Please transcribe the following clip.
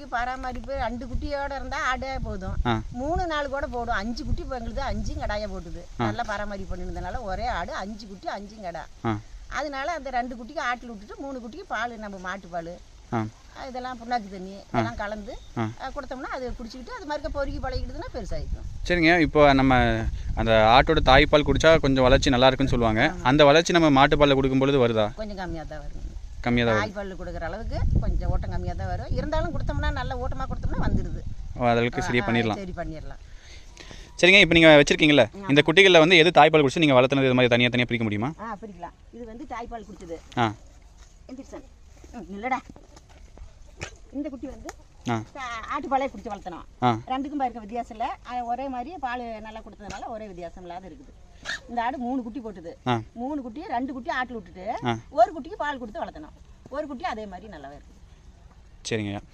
குட்டிக்கு பராமரிப்பு 2 குட்டியோட இருந்தால் ஆடே போதும். 3-4 கூட போடும். 5 குட்டி இப்போ எங்களுக்கு 5 கடாயாக போட்டுது. நல்லா பராமரிப்பு பண்ணியிருந்தனால ஒரே ஆடு 5 குட்டி 5 கடை. அதனால அந்த 2 குட்டிக்கு ஆட்டில் விட்டுட்டு 3 குட்டிக்கு பால், நம்ம மாட்டுப்பால் இதெல்லாம் புண்ணாக்கு தண்ணி இதெல்லாம் கலந்து கொடுத்தோம்னா அது குடிச்சிக்கிட்டு அது மாதிரி பொறுக்கி பழகிடுதுன்னா பெருசாகிடும். சரிங்க. இப்போ நம்ம அந்த ஆட்டோட தாய்ப்பால் குடித்தா கொஞ்சம் வளர்ச்சி நல்லா இருக்குன்னு சொல்லுவாங்க. அந்த வளர்ச்சி நம்ம மாட்டுப்பாலில் கொடுக்கும்பொழுது வருதா? கொஞ்சம் கம்மியாக தான் வரும். கம்மியாக தான் வரும். தாய்ப்பால் கொடுக்குற அளவுக்கு கொஞ்சம் ஓட்டம் கம்மியாக தான் வரும். இருந்தாலும் கொடுத்தோம்னா நல்ல ஓட்டமாக கொடுத்தோம்னா வந்துடுது. அதற்கு சரி பண்ணிடலாம். சரி பண்ணிடலாம். சரிங்க. இப்போ நீங்கள் வச்சுருக்கீங்களா இந்த குட்டிகளில் வந்து எது தாய்ப்பால் குடிச்சு நீங்கள் வளர்த்துனது இது மாதிரி தனியாக பிரிக்க முடியுமா? பிரிக்கலாம். இது வந்து தாய்ப்பால் குடிச்சது. இல்லடா இந்த குட்டி வந்து ஆட்டுப்பாலே குடிச்சு வளர்த்தணும். 2க்கும் இருக்க வித்தியாசம் இல்லை. ஒரே மாதிரி பால் நல்லா கொடுத்ததுனால ஒரே வித்தியாசம் இல்லாத இருக்குது. இந்த ஆடு 3 குட்டி போட்டுது. 3 குட்டி 2 குட்டி ஆட்டில் விட்டுட்டு ஒரு குட்டிக்கு பால் கொடுத்து வளர்த்தணும். ஒரு குட்டி அதே மாதிரி நல்லாவே இருக்குது. சரிங்க.